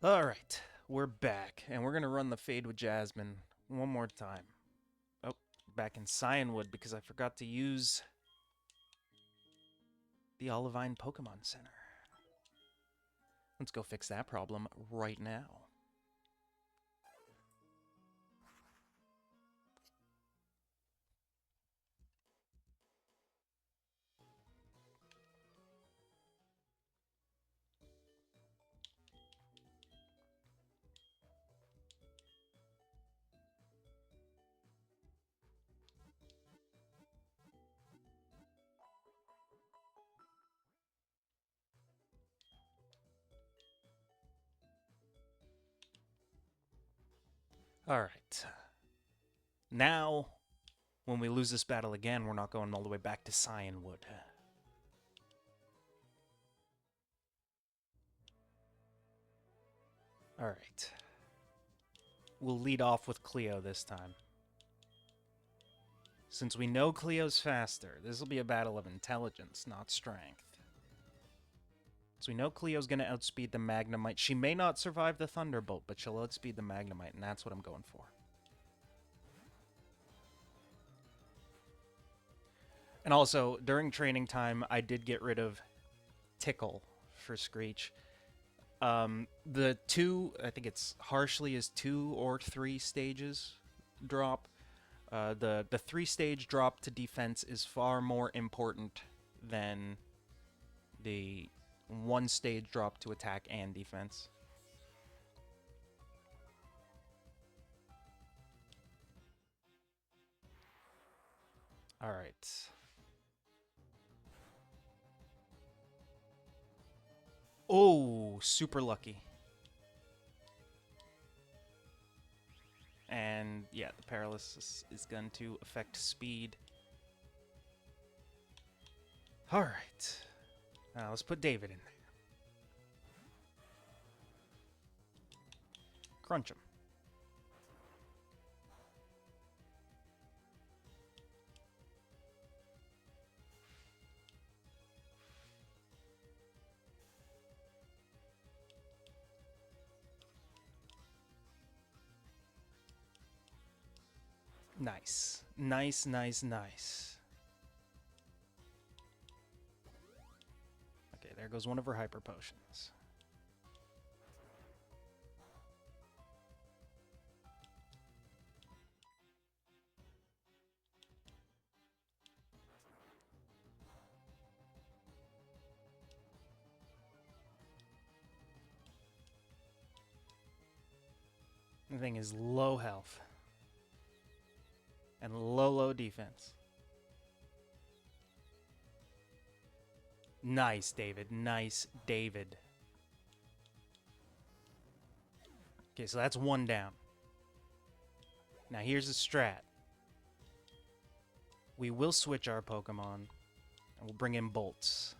Alright, we're back, and we're gonna run the Fade with Jasmine one more time. Oh, back in Cyanwood because I forgot to use the Olivine Pokemon Center. Let's go fix that problem right now. Alright. Now, when we lose this battle again, we're not going all the way back to Cyanwood. Alright. We'll lead off with Cleo this time. Since we know Cleo's faster, this will be a battle of intelligence, not strength. So we know Cleo's going to outspeed the Magnemite. She may not survive the Thunderbolt, but she'll outspeed the Magnemite, and that's what I'm going for. And also, during training time, I did get rid of Tickle for Screech. The two, I think it's Harshly is 2 or 3 stages drop. The 3-stage drop to defense is far more important than the 1-stage drop to attack and defense. All right. Oh, super lucky. And yeah, the paralysis is going to affect speed. All right. Now let's put David in there. Crunch him. Nice. Nice, nice, nice. Okay, there goes one of her hyper potions. The thing is low health. And low defense. Nice, David. Nice, David. Okay, so that's one down. Now here's the strat. We will switch our Pokemon, and we'll bring in Bolts.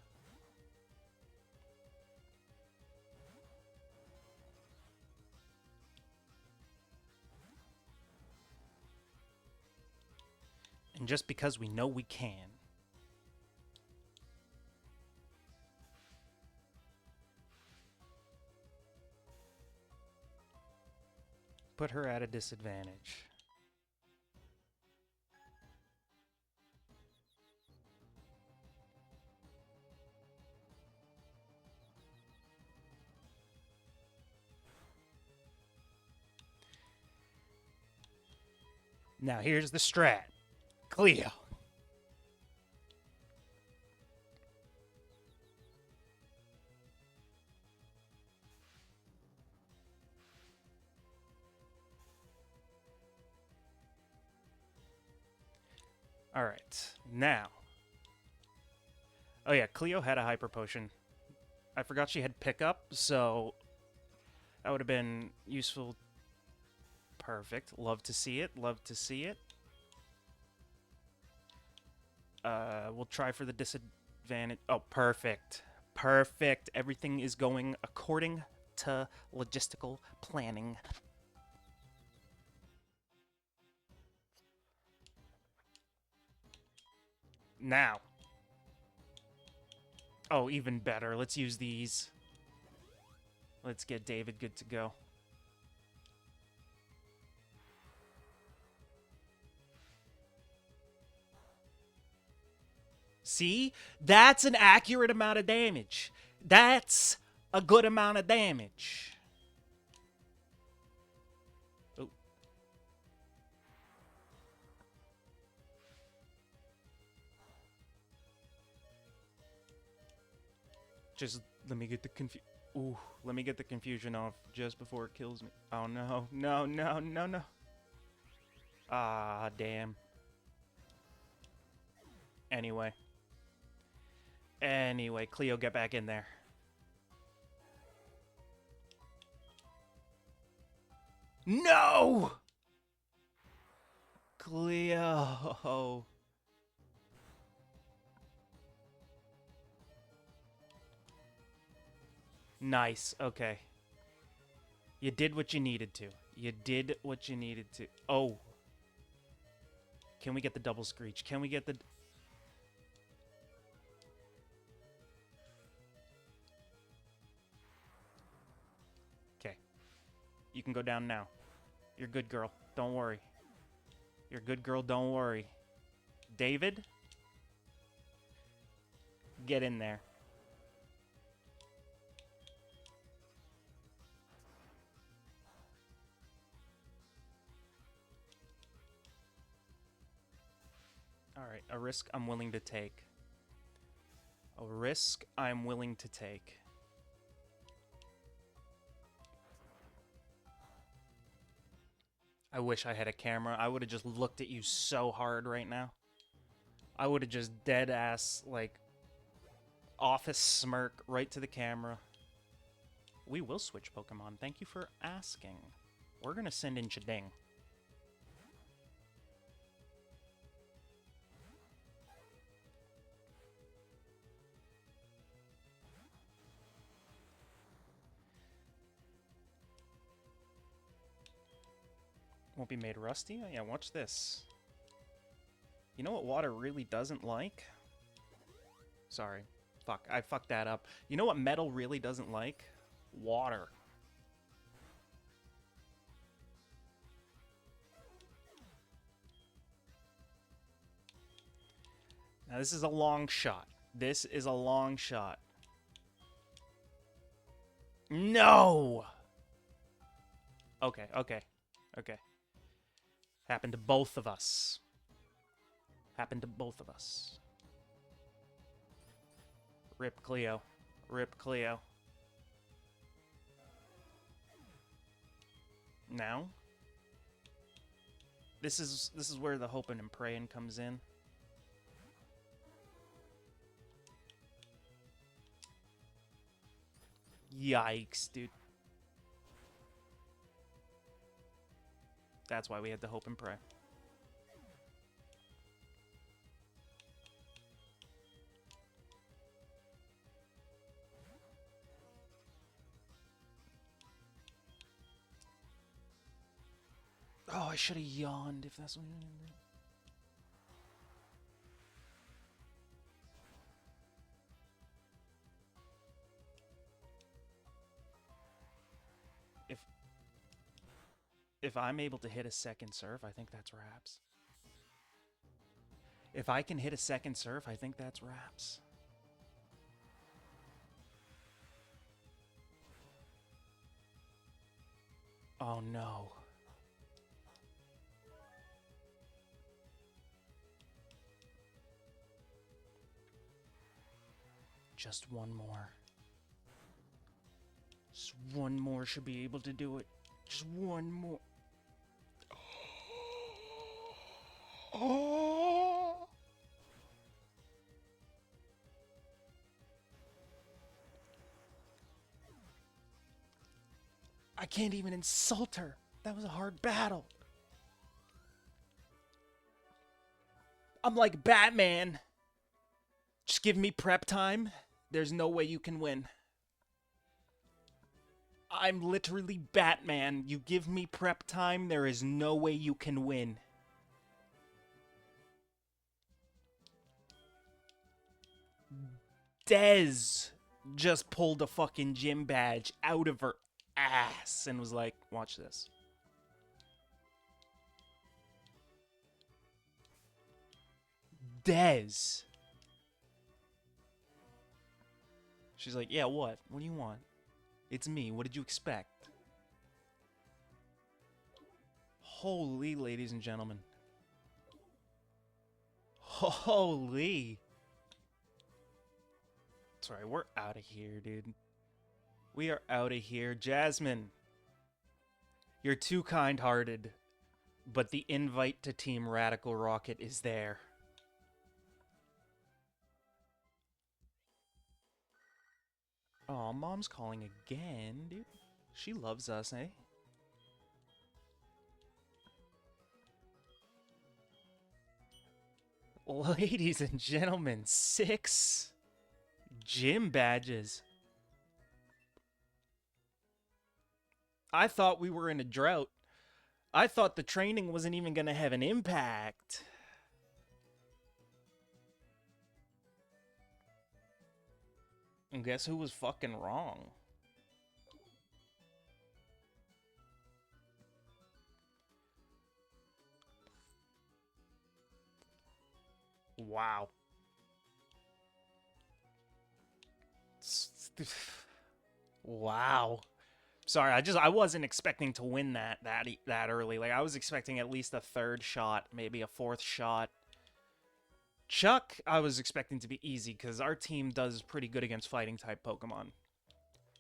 And just because we know we can. Put her at a disadvantage. Now here's the strat. Cleo. Alright, now. Oh yeah, Cleo had a hyper potion. I forgot she had pickup, so that would have been useful. Perfect. Love to see it. Love to see it. We'll try for the disadvantage. Oh, perfect. Perfect. Everything is going according to logistical planning. Now. Oh, even better. Let's use these. Let's get David good to go. See? That's an accurate amount of damage. That's a good amount of damage. Oh. Just let me get the Ooh, let me get the confusion off just before it kills me. Oh no, no, no, no, no. Ah, damn. Anyway. Anyway, Cleo, get back in there. No! Cleo. Nice, okay. You did what you needed to. You did what you needed to. Oh. Can we get the double screech? Can we get the... Okay. You can go down now. You're good, girl. Don't worry. You're good, girl. Don't worry. David? Get in there. Alright, a risk I'm willing to take. A risk I'm willing to take. I wish I had a camera. I would have just looked at you so hard right now. I would have just dead ass, like, office smirk right to the camera. We will switch Pokemon. Thank you for asking. We're gonna send in Chiding. Won't be made rusty? Oh, yeah, watch this. You know what water really doesn't like? Sorry. Fuck, I fucked that up. You know what metal really doesn't like? Water. Now, this is a long shot. This is a long shot. No! Okay, okay, okay. Happened to both of us. Happened to both of us. Rip Cleo. Rip Cleo. Now? This is where the hoping and praying comes in. Yikes, dude. That's why we had to hope and pray. Oh, I should have yawned if that's what I'm gonna do. If I'm able to hit a second surf, I think that's wraps. If I can hit a second surf, I think that's wraps. Oh no. Just one more. Just one more should be able to do it. Just one more. Oh. I can't even insult her. That was a hard battle. I'm like Batman. Just give me prep time. There's no way you can win. I'm literally Batman. You give me prep time, there is no way you can win. Dez. just pulled a fucking gym badge out of her ass and was like, watch this. Dez. She's like, yeah, what? What do you want? It's me. What did you expect? Holy, ladies and gentlemen. Holy. Sorry, we're out of here, dude. We are out of here. Jasmine, you're too kind-hearted, but the invite to Team Radical Rocket is there. Aw, Mom's calling again, dude. She loves us, eh? Ladies and gentlemen, 6 gym badges. I thought we were in a drought. I thought the training wasn't even going to have an impact. And guess who was fucking wrong? Wow. Wow. Sorry, I wasn't expecting to win that early. Like I was expecting at least a 3rd shot, maybe a 4th shot. Chuck, I was expecting to be easy because our team does pretty good against fighting type Pokemon.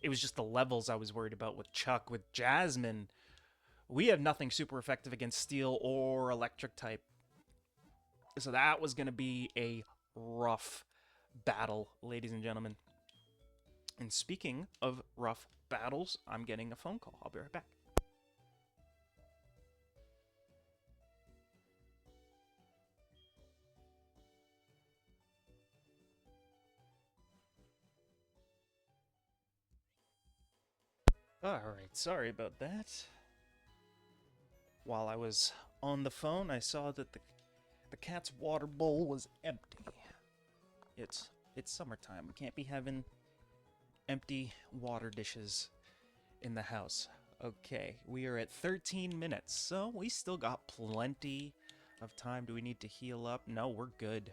It was just the levels I was worried about with Chuck. With Jasmine, we have nothing super effective against steel or electric type. So that was going to be a rough battle, ladies and gentlemen. And speaking of rough battles, I'm getting a phone call. I'll be right back. Alright, sorry about that. While I was on the phone, I saw that the cat's water bowl was empty. It's summertime. We can't be having empty water dishes in the house. Okay, we are at 13 minutes, so we still got plenty of time. Do we need to heal up? No, we're good.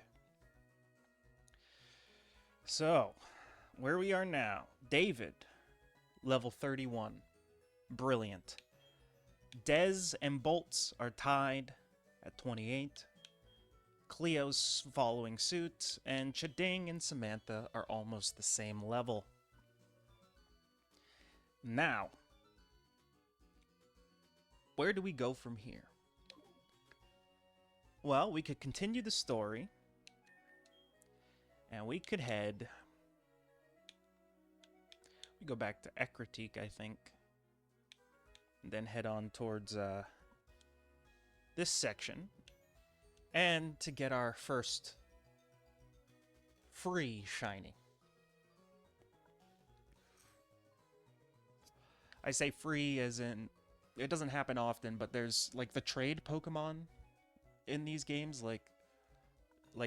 So, where we are now. David, level 31. Brilliant. Dez and Bolts are tied at 28. Cleo's following suit, and Chading and Samantha are almost the same level. Now, where do we go from here? Well, we could continue the story, and we could head... We go back to Ecruteak, I think, and then head on towards this section, and to get our first free shiny. I say free as in, it doesn't happen often, but there's, like, the trade Pokemon in these games, like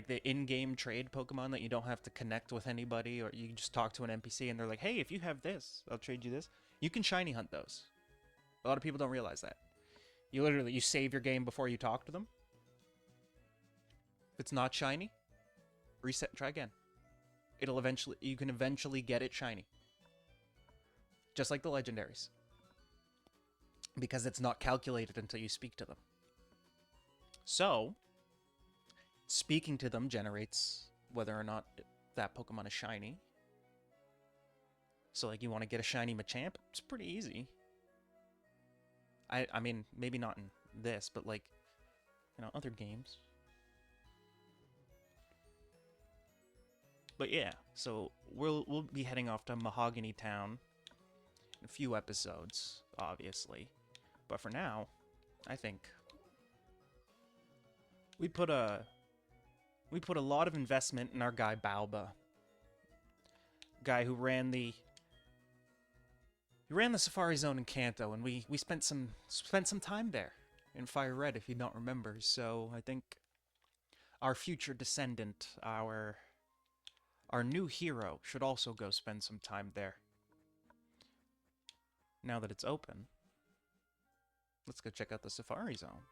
the in-game trade Pokemon that you don't have to connect with anybody, or you just talk to an NPC and they're like, hey, if you have this, I'll trade you this. You can shiny hunt those. A lot of people don't realize that. You save your game before you talk to them. If it's not shiny, reset and try again. You can eventually get it shiny. Just like the legendaries. Because it's not calculated until you speak to them. So, speaking to them generates whether or not that Pokemon is shiny. So, like, you want to get a shiny Machamp? It's pretty easy. I mean, maybe not in this, but, like, you know, other games. But yeah, so we'll be heading off to Mahogany Town in a few episodes, obviously. But for now, I think we put a lot of investment in our guy Balba. Guy who ran the Safari Zone in Kanto, and we spent some time there in Fire Red, if you don't remember. So I think our future descendant, our Our new hero should also go spend some time there. Now that it's open, let's go check out the Safari Zone.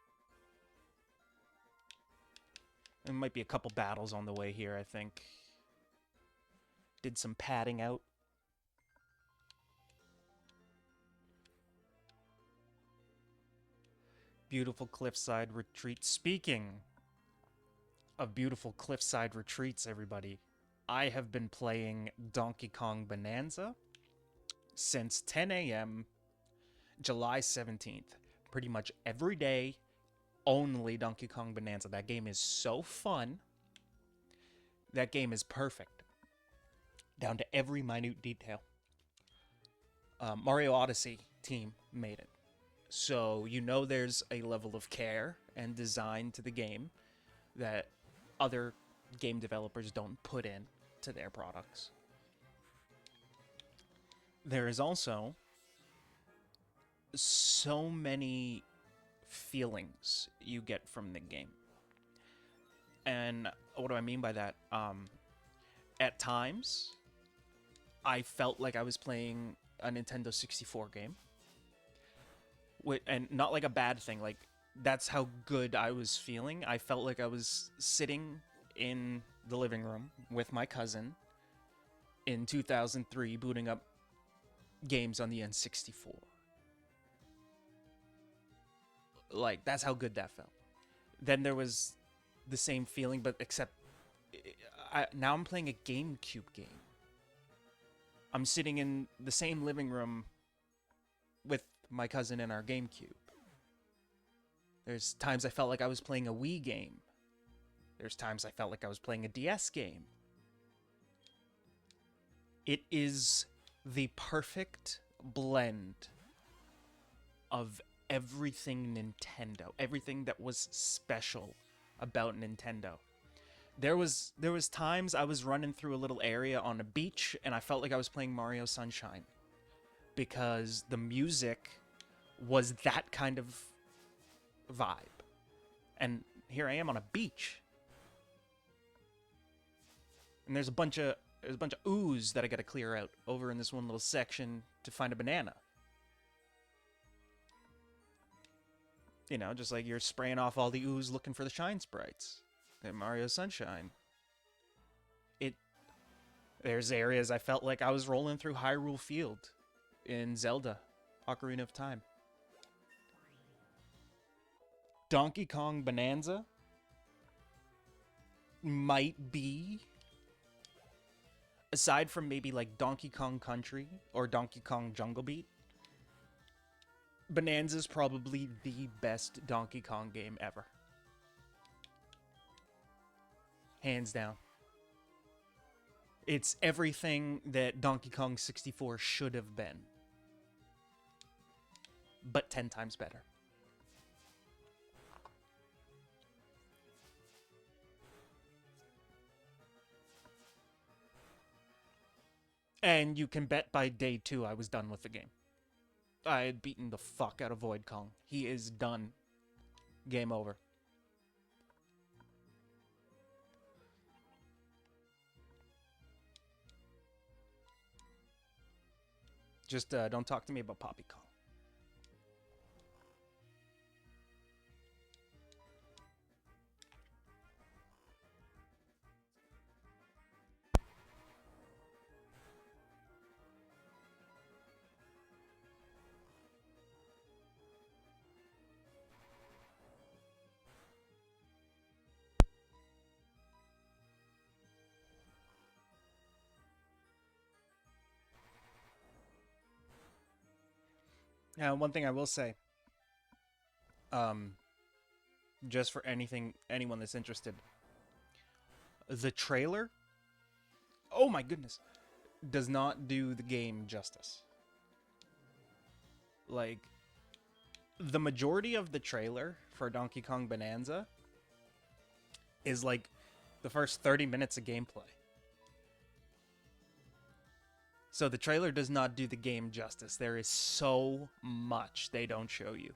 There might be a couple battles on the way here, I think. Did some padding out. Beautiful cliffside retreat. Speaking of beautiful cliffside retreats, everybody, I have been playing Donkey Kong Bonanza since 10 a.m. July 17th. Pretty much every day, only Donkey Kong Bonanza. That game is so fun. That game is perfect, down to every minute detail. Mario Odyssey team made it. So you know there's a level of care and design to the game that other game developers don't put in to their products. There is also so many feelings you get from the game. And what do I mean by that? At times, I felt like I was playing a Nintendo 64 game. And not like a bad thing, like that's how good I was feeling. I felt like I was sitting in the living room with my cousin in 2003 booting up games on the N64. Like, that's how good that felt. Then there was the same feeling, but except now I'm playing a GameCube game. I'm sitting in the same living room with my cousin in our GameCube. There's times I felt like I was playing a Wii game. There's times I felt like I was playing a DS game. It is the perfect blend of everything Nintendo, everything that was special about Nintendo. There was times I was running through a little area on a beach and I felt like I was playing Mario Sunshine, because the music was that kind of vibe. And here I am on a beach. And there's a bunch of ooze that I gotta clear out over in this one little section to find a banana. You know, just like you're spraying off all the ooze looking for the shine sprites in Mario Sunshine. There's areas I felt like I was rolling through Hyrule Field in Zelda Ocarina of Time. Donkey Kong Bonanza might be, aside from maybe like Donkey Kong Country or Donkey Kong Jungle Beat, Bonanza's probably the best Donkey Kong game ever. Hands down. It's everything that Donkey Kong 64 should have been, but 10 times better. And you can bet by day 2 I was done with the game. I had beaten the fuck out of Void Kong. He is done. Game over. Just don't talk to me about Poppy Kong. Now, one thing I will say, just for anyone that's interested, the trailer, oh my goodness, does not do the game justice. Like, the majority of the trailer for Donkey Kong Bonanza is like the first 30 minutes of gameplay. So the trailer does not do the game justice. There is so much they don't show you.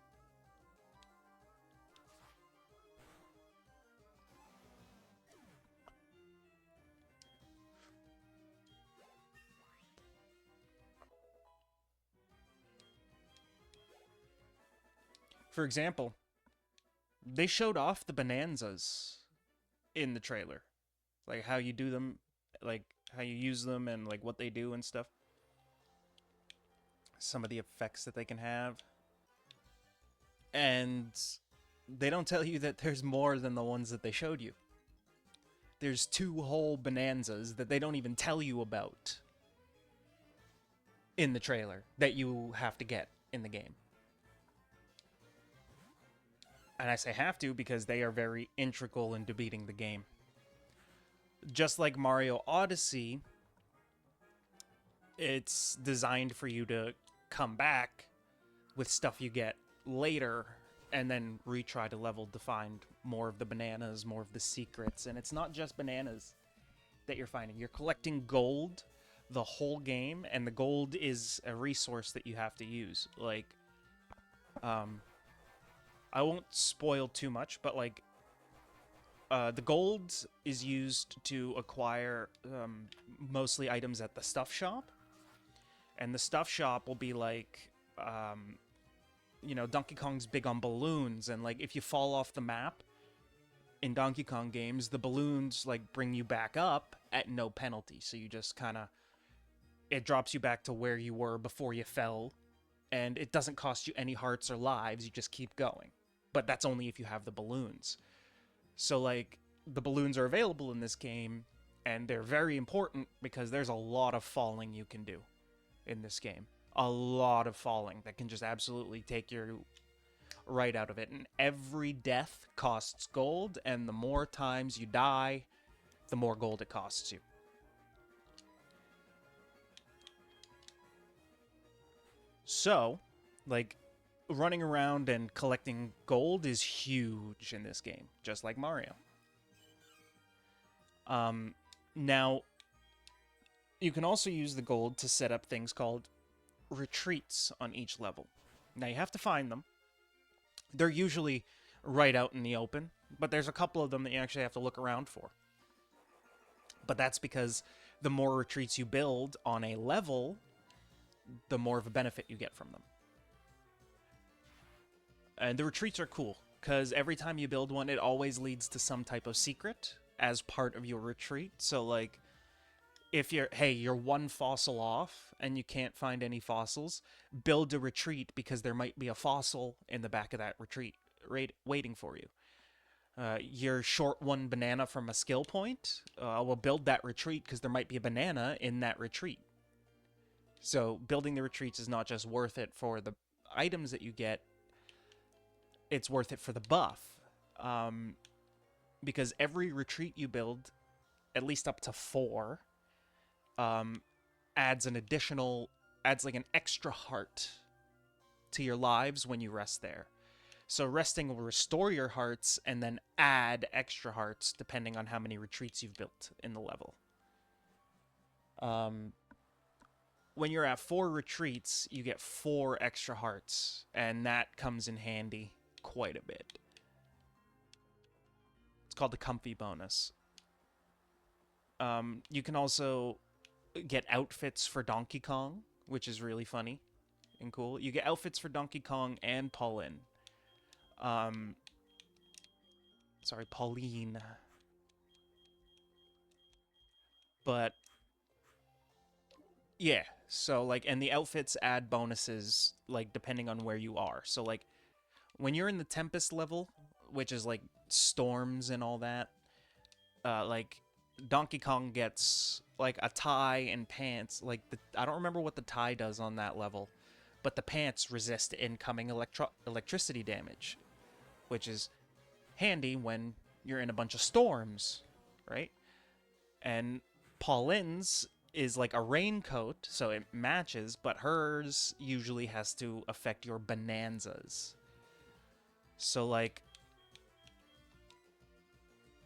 for example, they showed off the bonanzas in the trailer, like how you do them, like how you use them, and like what they do and stuff. Some of the effects that they can have, and they don't tell you that there's more than the ones that they showed you. There's 2 whole bonanzas that they don't even tell you about in the trailer that you have to get in the game. And I say have to because they are very integral into beating the game. Just like Mario Odyssey, it's designed for you to come back with stuff you get later and then retry to level to find more of the bananas, more of the secrets. And it's not just bananas that you're finding. You're collecting gold the whole game, and the gold is a resource that you have to use. Like, I won't spoil too much, but like, the gold is used to acquire mostly items at the stuff shop. And the stuff shop will be like, you know, Donkey Kong's big on balloons, and like if you fall off the map in Donkey Kong games, the balloons like bring you back up at no penalty. So you just kind of, it drops you back to where you were before you fell, and it doesn't cost you any hearts or lives. You just keep going. But that's only if you have the balloons. So like the balloons are available in this game, and they're very important because there's a lot of falling you can do in this game. A lot of falling that can just absolutely take you right out of it. And every death costs gold, and the more times you die, the more gold it costs you. So, like, running around and collecting gold is huge in this game, just like Mario. Now, you can also use the gold to set up things called retreats on each level. Now, you have to find them. They're usually right out in the open, but there's a couple of them that you actually have to look around for. But that's because the more retreats you build on a level, the more of a benefit you get from them. And the retreats are cool, because every time you build one, it always leads to some type of secret as part of your retreat. So, like, if you're 1 fossil off and you can't find any fossils, build a retreat because there might be a fossil in the back of that retreat waiting for you. You're short 1 banana from a skill point, we'll build that retreat because there might be a banana in that retreat. So building the retreats is not just worth it for the items that you get, it's worth it for the buff. Because every retreat you build, at least up to 4, adds like an extra heart to your lives when you rest there. So resting will restore your hearts and then add extra hearts depending on how many retreats you've built in the level. When you're at 4 retreats, you get 4 extra hearts, and that comes in handy quite a bit. It's called the comfy bonus. You can also get outfits for Donkey Kong, which is really funny and cool. You get outfits for Donkey Kong and Pauline. Pauline. But yeah, so like, and the outfits add bonuses like depending on where you are. So like when you're in the Tempest level, which is like storms and all that, like Donkey Kong gets like a tie and pants. Like I don't remember what the tie does on that level, but the pants resist incoming electricity damage, which is handy when you're in a bunch of storms, right? And Pauline's is like a raincoat, so it matches, but hers usually has to affect your bonanzas. So like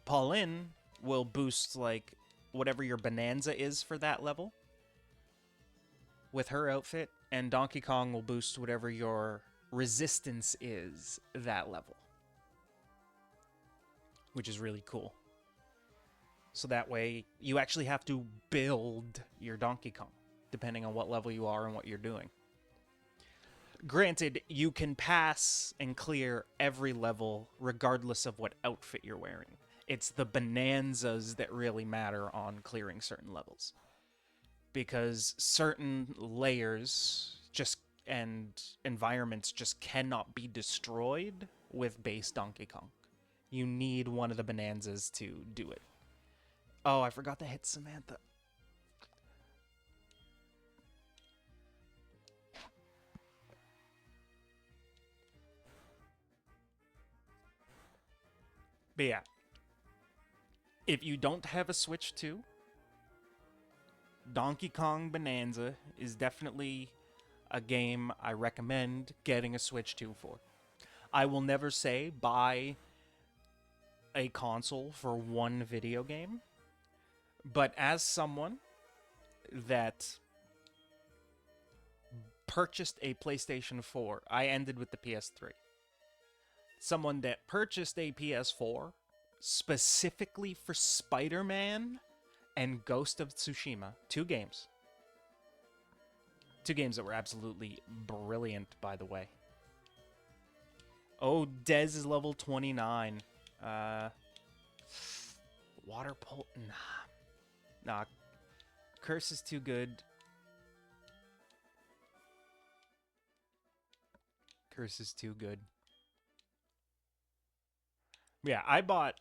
Pauline will boost like whatever your bonanza is for that level with her outfit, and Donkey Kong will boost whatever your resistance is that level, which is really cool. So that way you actually have to build your Donkey Kong depending on what level you are and what you're doing. Granted, you can pass and clear every level regardless of what outfit you're wearing. It's the bonanzas that really matter on clearing certain levels. Because certain layers just and environments just cannot be destroyed with base Donkey Kong. You need one of the bonanzas to do it. Oh, I forgot to hit Samantha. But yeah, if you don't have a Switch 2, Donkey Kong Bonanza is definitely a game I recommend getting a Switch 2 for. I will never say buy a console for one video game, but as someone that purchased a PlayStation 4, I ended with the PS3. Someone that purchased a PS4 specifically for Spider-Man and Ghost of Tsushima. Two games. Two games that were absolutely brilliant, by the way. Oh, Dez is level 29. Water pole... Nah. Curse is too good. Curse is too good. Yeah, I bought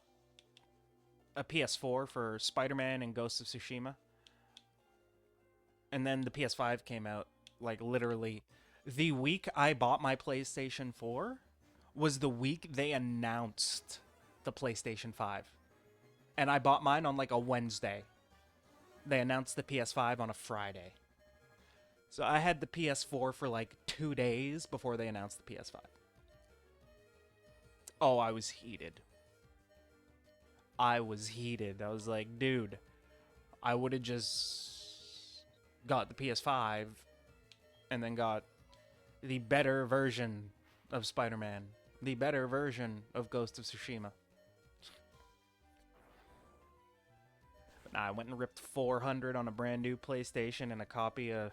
a PS4 for Spider-Man and Ghost of Tsushima. And then the PS5 came out, like, literally. The week I bought my PlayStation 4 was the week they announced the PlayStation 5. And I bought mine on, like, a Wednesday. They announced the PS5 on a Friday. So I had the PS4 for, like, 2 days before they announced the PS5. Oh, I was heated. I was like, dude, I would have just got the PS5 and then got the better version of Spider-Man, the better version of Ghost of Tsushima. But nah, I went and ripped $400 on a brand new PlayStation and a copy of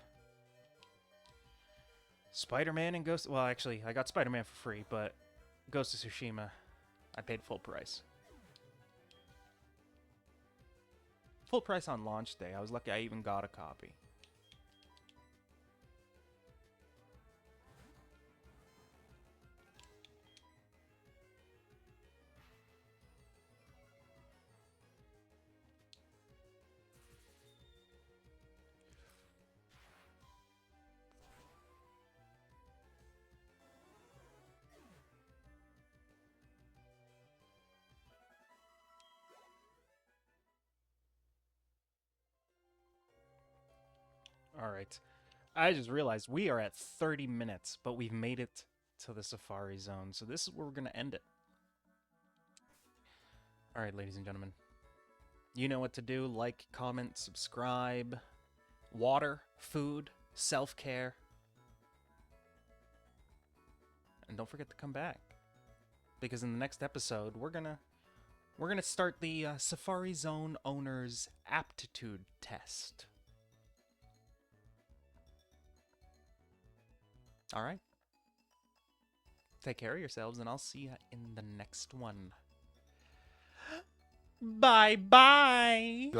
Spider-Man and Ghost... Well, actually, I got Spider-Man for free, but Ghost of Tsushima, I paid full price. Full price on launch day. I was lucky I even got a copy. Alright. I just realized we are at 30 minutes, but we've made it to the Safari Zone. So this is where we're going to end it. Alright, ladies and gentlemen. You know what to do. Like, comment, subscribe. Water, food, self-care. And don't forget to come back. Because in the next episode, we're gonna start the Safari Zone owner's aptitude test. All right. Take care of yourselves, and I'll see you in the next one. Bye-bye!